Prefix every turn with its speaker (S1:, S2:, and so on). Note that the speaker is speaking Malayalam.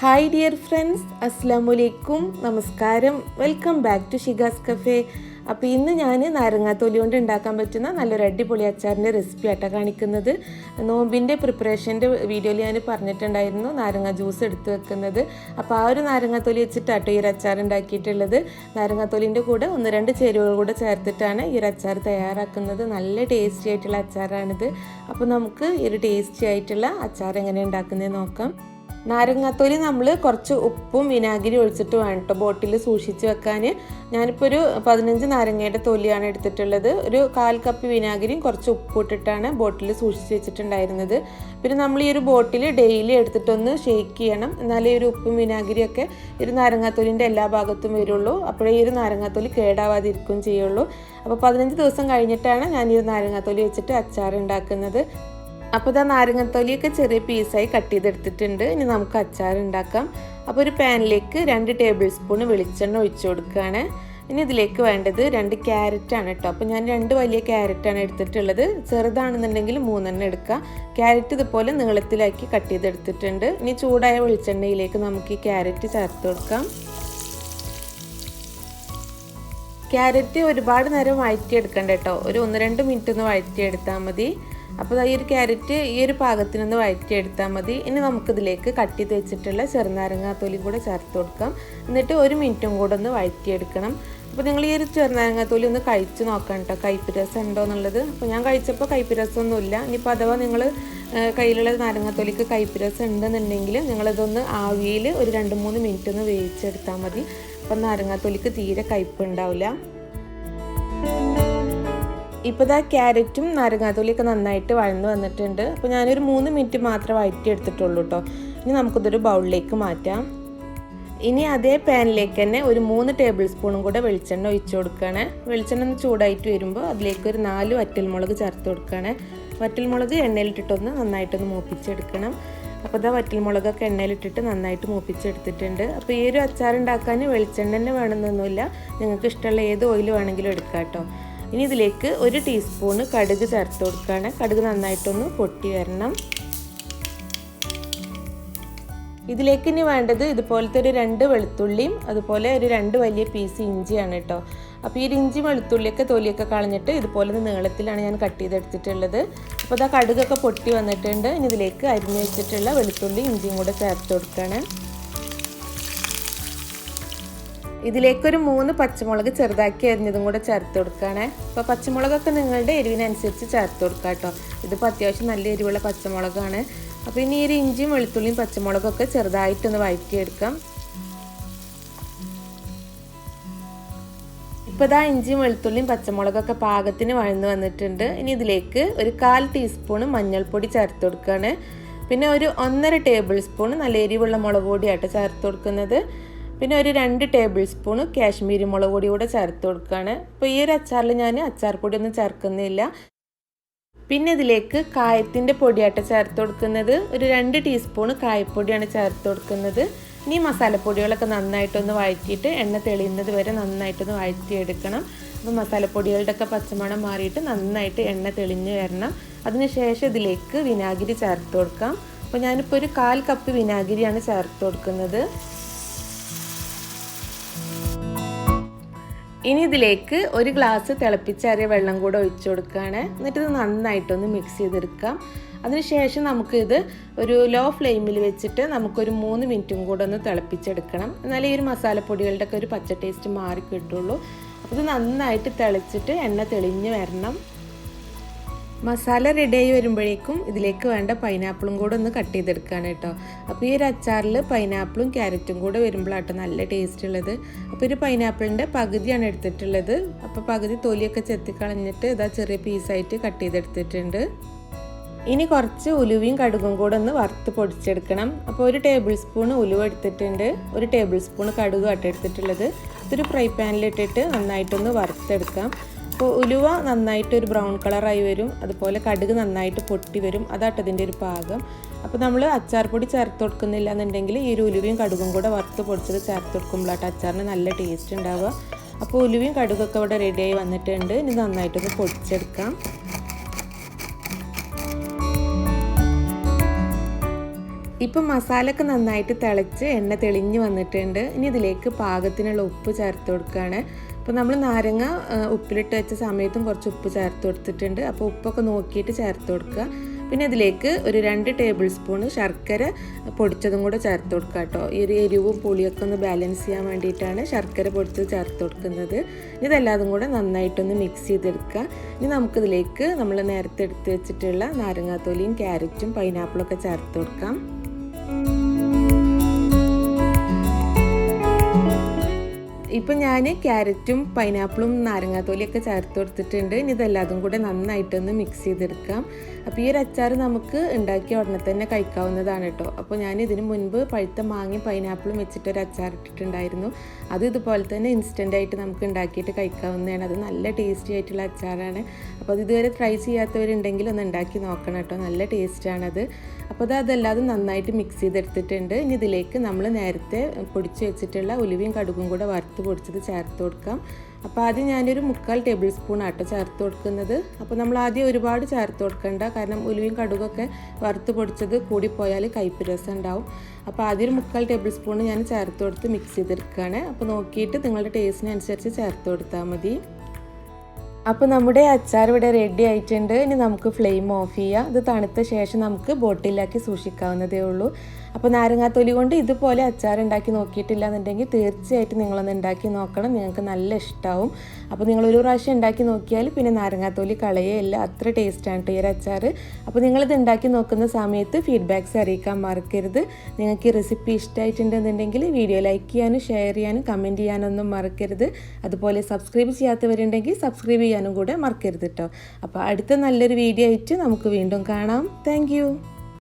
S1: Hi dear friends, Assalamu alaikum, Namaskaram, welcome back to Shikascafe. അപ്പോൾ ഇന്ന് ഞാൻ നാരങ്ങ തൊലി കൊണ്ട് ഉണ്ടാക്കാൻ പറ്റുന്ന നല്ലൊരു അടിപൊളി അച്ചാറിൻ്റെ റെസിപ്പി ആയിട്ടാണ് കാണിക്കുന്നത്. നോമ്പിൻ്റെ പ്രിപ്പറേഷൻ്റെ വീഡിയോയിൽ ഞാൻ പറഞ്ഞിട്ടുണ്ടായിരുന്നു നാരങ്ങ ജ്യൂസ് എടുത്ത് വെക്കുന്നത്. അപ്പോൾ ആ ഒരു നാരങ്ങ തൊലി വെച്ചിട്ടാട്ടോ ഈ ഒരു അച്ചാർ ഉണ്ടാക്കിയിട്ടുള്ളത്. നാരങ്ങ തൊലിൻ്റെ കൂടെ 1-2 ചേരുവകൾ കൂടെ ചേർത്തിട്ടാണ് ഈ ഒരു അച്ചാർ തയ്യാറാക്കുന്നത്. നല്ല ടേസ്റ്റി ആയിട്ടുള്ള അച്ചാറാണിത്. അപ്പോൾ നമുക്ക് ഈ ഒരു ടേസ്റ്റി ആയിട്ടുള്ള അച്ചാർ എങ്ങനെ ഉണ്ടാക്കുന്നത് നോക്കാം. നാരങ്ങാത്തൊലി നമ്മൾ കുറച്ച് ഉപ്പും വിനാഗിരി ഒഴിച്ചിട്ട് വേണം കേട്ടോ ബോട്ടിൽ സൂക്ഷിച്ച് വെക്കാൻ. ഞാനിപ്പോൾ ഒരു 15 നാരങ്ങയുടെ തൊലിയാണ് എടുത്തിട്ടുള്ളത്. ഒരു 1/4 കപ്പ് വിനാഗിരിയും കുറച്ച് ഉപ്പ് ഇട്ടിട്ടാണ് ബോട്ടിൽ സൂക്ഷിച്ച് വെച്ചിട്ടുണ്ടായിരുന്നത്. പിന്നെ നമ്മൾ ഈ ഒരു ബോട്ടിൽ ഡെയിലി എടുത്തിട്ടൊന്ന് ഷേക്ക് ചെയ്യണം, എന്നാലേ ഈ ഒരു ഉപ്പും വിനാഗിരിയൊക്കെ ഈ ഒരു നാരങ്ങാത്തൊലിൻ്റെ എല്ലാ ഭാഗത്തും വരുള്ളൂ. അപ്പോഴേ ഈ ഒരു നാരങ്ങാത്തൊലി കേടാവാതിരിക്കുകയും ചെയ്യുള്ളൂ. അപ്പോൾ 15 ദിവസം കഴിഞ്ഞിട്ടാണ് ഞാൻ ഈ ഒരു നാരങ്ങാത്തൊലി വെച്ചിട്ട് അച്ചാർ ഉണ്ടാക്കുന്നത്. അപ്പോൾ ഇതാ നാരങ്ങത്തൊലിയൊക്കെ ചെറിയ പീസായി കട്ട് ചെയ്തെടുത്തിട്ടുണ്ട്. ഇനി നമുക്ക് അച്ചാർ ഉണ്ടാക്കാം. അപ്പോൾ ഒരു പാനിലേക്ക് 2 ടേബിൾ സ്പൂൺ വെളിച്ചെണ്ണ ഒഴിച്ചു കൊടുക്കുകയാണ്. ഇനി ഇതിലേക്ക് വേണ്ടത് 2 ക്യാരറ്റാണ് കേട്ടോ. അപ്പോൾ ഞാൻ 2 വലിയ ക്യാരറ്റാണ് എടുത്തിട്ടുള്ളത്. ചെറുതാണെന്നുണ്ടെങ്കിൽ 3 എടുക്കുക. ക്യാരറ്റ് ഇതുപോലെ നീളത്തിലാക്കി കട്ട് ചെയ്തെടുത്തിട്ടുണ്ട്. ഇനി ചൂടായ വെളിച്ചെണ്ണയിലേക്ക് നമുക്ക് ഈ ക്യാരറ്റ് ചേർത്ത് കൊടുക്കാം. ക്യാരറ്റ് ഒരുപാട് നേരം വഴറ്റിയെടുക്കണ്ട കേട്ടോ, ഒരു 1-2 മിനിറ്റ് ഒന്ന് വഴറ്റിയെടുത്താൽ മതി. അപ്പോൾ ഈ ഒരു ക്യാരറ്റ് ഈ ഒരു പാകത്തിനൊന്ന് വഴറ്റിയെടുത്താൽ മതി. ഇനി നമുക്കിതിലേക്ക് കട്ട് ചെയ്ത് വെച്ചിട്ടുള്ള ചെറുനാരങ്ങാത്തൊലി കൂടെ ചേർത്ത് കൊടുക്കാം. എന്നിട്ട് 1 മിനിറ്റും കൂടെ ഒന്ന് വഴറ്റിയെടുക്കണം. അപ്പോൾ നിങ്ങൾ ഈ ഒരു ചെറുനാരങ്ങാത്തൊലി ഒന്ന് കഴിച്ച് നോക്കാം കേട്ടോ, കയ്പ്പ് രസം ഉണ്ടോ എന്നുള്ളത്. അപ്പോൾ ഞാൻ കഴിച്ചപ്പോൾ കയ്പ്പ് രസമൊന്നുമില്ല. ഇനിയിപ്പോൾ അഥവാ നിങ്ങൾ കയ്യിലുള്ള നാരങ്ങാത്തൊലിക്ക് കയ്പ്പ് രസം ഉണ്ടെന്നുണ്ടെങ്കിൽ നിങ്ങളിതൊന്ന് ആവിയിൽ ഒരു 2-3 മിനിറ്റ് ഒന്ന് വേവിച്ചെടുത്താൽ മതി. അപ്പം നാരങ്ങാത്തൊലിക്ക് തീരെ കയ്പ്പ് ഉണ്ടാവില്ല. ഇപ്പോൾ ഇതാ ക്യാരറ്റും നാരങ്ങാത്തൊലിയൊക്കെ നന്നായിട്ട് വഴന്ന് വന്നിട്ടുണ്ട്. അപ്പോൾ ഞാനൊരു 3 മിനിറ്റ് മാത്രമേ വഴറ്റിയെടുത്തിട്ടുള്ളൂ കേട്ടോ. ഇനി നമുക്കിതൊരു ബൗളിലേക്ക് മാറ്റാം. ഇനി അതേ പാനിലേക്ക് തന്നെ ഒരു 3 ടേബിൾ സ്പൂണും കൂടെ വെളിച്ചെണ്ണ ഒഴിച്ചു കൊടുക്കുകയാണ്. വെളിച്ചെണ്ണ ഒന്ന് ചൂടായിട്ട് വരുമ്പോൾ അതിലേക്ക് ഒരു 4 വറ്റൽമുളക് ചേർത്ത് കൊടുക്കുകയാണ്. വറ്റൽമുളക് എണ്ണയിലിട്ടിട്ടൊന്ന് നന്നായിട്ടൊന്ന് മൂപ്പിച്ചെടുക്കണം. അപ്പോൾ ഇതാ വറ്റൽമുളകൊക്കെ എണ്ണയിലിട്ടിട്ട് നന്നായിട്ട് മൂപ്പിച്ചെടുത്തിട്ടുണ്ട്. അപ്പോൾ ഈ ഒരു അച്ചാർ ഉണ്ടാക്കാൻ വെളിച്ചെണ്ണ തന്നെ വേണമെന്നൊന്നുമില്ല, നിങ്ങൾക്ക് ഇഷ്ടമുള്ള ഏത് ഓയിൽ വേണമെങ്കിലും എടുക്കാം കേട്ടോ. ഇനി ഇതിലേക്ക് 1 ടീസ്പൂണ് കടുക് ചേർത്ത് കൊടുക്കുകയാണ്. കടുക് നന്നായിട്ടൊന്ന് പൊട്ടി വരണം. ഇതിലേക്ക് ഇനി വേണ്ടത് ഇതുപോലത്തെ ഒരു 2 വെളുത്തുള്ളിയും അതുപോലെ ഒരു 2 വലിയ പീസ് ഇഞ്ചിയാണ് കേട്ടോ. അപ്പോൾ ഈ ഇഞ്ചി വെളുത്തുള്ളിയൊക്കെ തൊലിയൊക്കെ കളഞ്ഞിട്ട് ഇതുപോലെ നീളത്തിലാണ് ഞാൻ കട്ട് ചെയ്തെടുത്തിട്ടുള്ളത്. അപ്പോൾ ഇതാ കടുകൊക്കെ പൊട്ടി വന്നിട്ടുണ്ട്. ഇനി ഇതിലേക്ക് അരിഞ്ഞ് വെച്ചിട്ടുള്ള വെളുത്തുള്ളി ഇഞ്ചിയും കൂടെ ചേർത്ത് കൊടുക്കുകയാണ്. ഇതിലേക്കൊരു 3 പച്ചമുളക് ചെറുതാക്കി അരിഞ്ഞതും കൂടെ ചേർത്ത് കൊടുക്കുകയാണ്. അപ്പോൾ പച്ചമുളകൊക്കെ നിങ്ങളുടെ എരിവിനനുസരിച്ച് ചേർത്ത് കൊടുക്കുക കേട്ടോ. ഇതിപ്പോൾ അത്യാവശ്യം നല്ല എരിവുള്ള പച്ചമുളകാണ്. അപ്പോൾ ഇനി ഈ ഇഞ്ചിയും വെളുത്തുള്ളിയും പച്ചമുളകൊക്കെ ചെറുതായിട്ടൊന്ന് വഴറ്റിയെടുക്കാം. ഇപ്പോൾ ഇതാ ഇഞ്ചിയും വെളുത്തുള്ളിയും പച്ചമുളകൊക്കെ പാകത്തിന് വഴന്ന് വന്നിട്ടുണ്ട്. ഇനി ഇതിലേക്ക് ഒരു 1/4 ടീസ്പൂൺ മഞ്ഞൾപ്പൊടി ചേർത്ത് കൊടുക്കുകയാണ്. പിന്നെ ഒരു 1.5 ടേബിൾ സ്പൂൺ നല്ല എരിവുള്ള മുളക് പൊടിയായിട്ട് ചേർത്ത് കൊടുക്കുന്നത്. പിന്നെ ഒരു 2 ടേബിൾ സ്പൂൺ കാശ്മീരി മുളക് പൊടി കൂടെ ചേർത്ത് കൊടുക്കുകയാണ്. അപ്പോൾ ഈ ഒരു അച്ചാറിൽ ഞാൻ അച്ചാർ പൊടിയൊന്നും ചേർക്കുന്നില്ല. പിന്നെ ഇതിലേക്ക് കായത്തിൻ്റെ പൊടിയായിട്ട് ചേർത്ത് കൊടുക്കുന്നത്. ഒരു 2 ടീസ്പൂൺ കായപ്പൊടിയാണ് ചേർത്ത് കൊടുക്കുന്നത്. ഇനി മസാലപ്പൊടികളൊക്കെ നന്നായിട്ടൊന്ന് വഴറ്റിയിട്ട് എണ്ണ തെളിയുന്നത് വരെ നന്നായിട്ടൊന്ന് വഴറ്റിയെടുക്കണം. അപ്പോൾ മസാലപ്പൊടികളുടെ ഒക്കെ പച്ചമണം മാറിയിട്ട് നന്നായിട്ട് എണ്ണ തെളിഞ്ഞ് വരണം. അതിനുശേഷം ഇതിലേക്ക് വിനാഗിരി ചേർത്ത് കൊടുക്കാം. അപ്പോൾ ഞാനിപ്പോൾ ഒരു 1/4 കപ്പ് വിനാഗിരിയാണ് ചേർത്ത് കൊടുക്കുന്നത്. ഇനി ഇതിലേക്ക് 1 ഗ്ലാസ് തിളപ്പിച്ചാറിയ വെള്ളം കൂടെ ഒഴിച്ചു കൊടുക്കുകയാണ്. എന്നിട്ട് ഇത് നന്നായിട്ടൊന്ന് മിക്സ് ചെയ്തെടുക്കാം. അതിനുശേഷം നമുക്കിത് ഒരു ലോ ഫ്ലെയിമിൽ വെച്ചിട്ട് നമുക്കൊരു 3 മിനിറ്റും കൂടെ ഒന്ന് തിളപ്പിച്ചെടുക്കണം. എന്നാലേ ഈ ഒരു മസാലപ്പൊടികളുടെ ഒക്കെ ഒരു പച്ച ടേസ്റ്റ് മാറി കിട്ടുള്ളൂ. അപ്പോൾ ഇത് നന്നായിട്ട് തിളച്ചിട്ട് എണ്ണ തെളിഞ്ഞ് വരണം. മസാല റെഡിയായി വരുമ്പോഴേക്കും ഇതിലേക്ക് വേണ്ട പൈനാപ്പിളും കൂടെ ഒന്ന് കട്ട് ചെയ്തെടുക്കുകയാണ് കേട്ടോ. അപ്പോൾ ഈ ഒരു അച്ചാറിൽ പൈനാപ്പിളും ക്യാരറ്റും കൂടെ വരുമ്പോഴാട്ടോ നല്ല ടേസ്റ്റ് ഉള്ളത്. അപ്പോൾ ഒരു പൈനാപ്പിളിൻ്റെ പകുതിയാണ് എടുത്തിട്ടുള്ളത്. അപ്പോൾ പകുതി തൊലിയൊക്കെ ചെത്തിക്കളഞ്ഞിട്ട് ഇതാ ചെറിയ പീസായിട്ട് കട്ട് ചെയ്തെടുത്തിട്ടുണ്ട്. ഇനി കുറച്ച് ഉലുവയും കടുകും കൂടെ ഒന്ന് വറുത്ത് പൊടിച്ചെടുക്കണം. അപ്പോൾ 1 ടേബിൾ സ്പൂൺ ഉലുവ എടുത്തിട്ടുണ്ട്, 1 ടേബിൾ സ്പൂൺ കടുകും ആയിട്ട് എടുത്തിട്ടുള്ളത്. ഇതൊരു ഫ്രൈ പാനിലിട്ടിട്ട് നന്നായിട്ടൊന്ന് വറുത്തെടുക്കാം. അപ്പോൾ ഉലുവ നന്നായിട്ട് ഒരു ബ്രൗൺ കളറായി വരും, അതുപോലെ കടുക് നന്നായിട്ട് പൊട്ടി വരും. അതാട്ടോ ഇതിൻ്റെ ഒരു പാകം. അപ്പോൾ നമ്മൾ അച്ചാർ പൊടി ചേർത്ത് കൊടുക്കുന്നില്ല എന്നുണ്ടെങ്കിൽ ഈ ഒരു ഉലുവയും കടുകും കൂടെ വറുത്ത് പൊടിച്ചത് ചേർത്ത് കൊടുക്കുമ്പോഴാട്ടോ അച്ചാറിന് നല്ല ടേസ്റ്റ് ഉണ്ടാവുക. അപ്പോൾ ഉലുവയും കടുകൊക്കെ ഇവിടെ റെഡിയായി വന്നിട്ടുണ്ട്. ഇനി നന്നായിട്ടൊന്ന് പൊടിച്ചെടുക്കാം. ഇപ്പം മസാലയൊക്കെ നന്നായിട്ട് തിളച്ച് എണ്ണ തെളിഞ്ഞ് വന്നിട്ടുണ്ട്. ഇനി ഇതിലേക്ക് പാകത്തിനുള്ള ഉപ്പ് ചേർത്ത് കൊടുക്കുകയാണ്. അപ്പോൾ നമ്മൾ നാരങ്ങ ഉപ്പിലിട്ട് വെച്ച സമയത്തും കുറച്ച് ഉപ്പ് ചേർത്ത് കൊടുത്തിട്ടുണ്ട്. അപ്പോൾ ഉപ്പൊക്കെ നോക്കിയിട്ട് ചേർത്ത് കൊടുക്കുക. പിന്നെ ഇതിലേക്ക് ഒരു 2 ടേബിൾ സ്പൂൺ ശർക്കര പൊടിച്ചതും കൂടെ ചേർത്ത് കൊടുക്കുക കേട്ടോ. ഈ ഒരു എരിവും പുളിയൊക്കെ ഒന്ന് ബാലൻസ് ചെയ്യാൻ വേണ്ടിയിട്ടാണ് ശർക്കര പൊടിച്ചത് ചേർത്ത് കൊടുക്കുന്നത്. ഇതെല്ലാതും കൂടെ നന്നായിട്ടൊന്ന് മിക്സ് ചെയ്തെടുക്കുക. ഇനി നമുക്കിതിലേക്ക് നമ്മൾ നേരത്തെ എടുത്ത് വെച്ചിട്ടുള്ള നാരങ്ങാത്തോലിയും ക്യാരറ്റും പൈനാപ്പിളൊക്കെ ചേർത്ത് കൊടുക്കാം. ഇപ്പം ഞാൻ ക്യാരറ്റും പൈനാപ്പിളും നാരങ്ങാത്തോലിയൊക്കെ ചേർത്ത് കൊടുത്തിട്ടുണ്ട്. ഇനി ഇതെല്ലാതും കൂടെ നന്നായിട്ടൊന്ന് മിക്സ് ചെയ്തെടുക്കാം. അപ്പോൾ ഈ ഒരു അച്ചാർ നമുക്ക് ഉണ്ടാക്കിയ ഉടനെ തന്നെ കഴിക്കാവുന്നതാണ് കേട്ടോ. അപ്പോൾ ഞാൻ ഇതിന് മുൻപ് പഴുത്ത മാങ്ങയും പൈനാപ്പിളും വെച്ചിട്ടൊരു അച്ചാർ ഇട്ടിട്ടുണ്ടായിരുന്നു. അത് ഇതുപോലെ തന്നെ ഇൻസ്റ്റൻ്റായിട്ട് നമുക്ക് ഉണ്ടാക്കിയിട്ട് കഴിക്കാവുന്നതാണ്. അത് നല്ല ടേസ്റ്റി ആയിട്ടുള്ള അച്ചാറാണ്. അപ്പോൾ അത് ഇതുവരെ ട്രൈ ചെയ്യാത്തവരുണ്ടെങ്കിൽ ഒന്ന് ഉണ്ടാക്കി നോക്കണം കേട്ടോ. നല്ല ടേസ്റ്റാണത്. അപ്പോൾ അതെല്ലാതും നന്നായിട്ട് മിക്സ് ചെയ്തെടുത്തിട്ടുണ്ട്. ഇനി ഇതിലേക്ക് നമ്മൾ നേരത്തെ പൊടിച്ച് വെച്ചിട്ടുള്ള ഉലുവയും കടുകും കൂടെ വറുത്ത് പൊടിച്ചത് ചേർത്ത് കൊടുക്കാം. അപ്പോൾ ആദ്യം ഞാനൊരു 3/4 ടേബിൾ സ്പൂൺ ആട്ടോ ചേർത്ത് കൊടുക്കുന്നത്. അപ്പോൾ നമ്മൾ ആദ്യം ഒരുപാട് ചേർത്ത് കൊടുക്കണ്ട, കാരണം ഉലുവയും കടുകൊക്കെ വറുത്ത് പൊടിച്ചത് കൂടിപ്പോയാൽ കയ്പ്പ് രസം ഉണ്ടാവും. അപ്പോൾ ആദ്യം ഒരു 3/4 ടേബിൾ സ്പൂൺ ഞാൻ ചേർത്ത് കൊടുത്ത് മിക്സ് ചെയ്തെടുക്കുകയാണ്. അപ്പോൾ നോക്കിയിട്ട് നിങ്ങളുടെ ടേസ്റ്റിനനുസരിച്ച് ചേർത്ത് കൊടുത്താൽ മതി. അപ്പോൾ നമ്മുടെ അച്ചാർ ഇവിടെ റെഡി ആയിട്ടുണ്ട്. ഇനി നമുക്ക് ഫ്ലെയിം ഓഫ് ചെയ്യാം. ഇത് തണുത്ത ശേഷം നമുക്ക് ബോട്ടിലാക്കി സൂക്ഷിക്കാവുന്നതേ ഉള്ളൂ. അപ്പോൾ നാരങ്ങാത്തൊലി കൊണ്ട് ഇതുപോലെ അച്ചാർ ഉണ്ടാക്കി നോക്കിയിട്ടില്ല എന്നുണ്ടെങ്കിൽ തീർച്ചയായിട്ടും നിങ്ങളൊന്ന് ഉണ്ടാക്കി നോക്കണം. നിങ്ങൾക്ക് നല്ല ഇഷ്ടമാവും. അപ്പോൾ നിങ്ങളൊരു പ്രാവശ്യം ഉണ്ടാക്കി നോക്കിയാൽ പിന്നെ നാരങ്ങാത്തൊലി കളയേയില്ല. അത്ര ടേസ്റ്റാണ് കേട്ടോ ഈ ഒരു അച്ചാർ. അപ്പോൾ നിങ്ങളിത് ഉണ്ടാക്കി നോക്കുന്ന സമയത്ത് ഫീഡ്ബാക്ക്സ് അറിയിക്കാൻ മറക്കരുത്. നിങ്ങൾക്ക് ഈ റെസിപ്പി ഇഷ്ടമായിട്ടുണ്ടെന്നുണ്ടെങ്കിൽ വീഡിയോ ലൈക്ക് ചെയ്യാനും ഷെയർ ചെയ്യാനും കമൻറ്റ് ചെയ്യാനൊന്നും മറക്കരുത്. അതുപോലെ സബ്സ്ക്രൈബ് ചെയ്യാത്തവരുണ്ടെങ്കിൽ സബ്സ്ക്രൈബ് ചെയ്യാനും കൂടെ മറക്കരുത് കേട്ടോ. അപ്പോൾ അടുത്ത നല്ലൊരു വീഡിയോ ആയിട്ട് നമുക്ക് വീണ്ടും കാണാം. താങ്ക്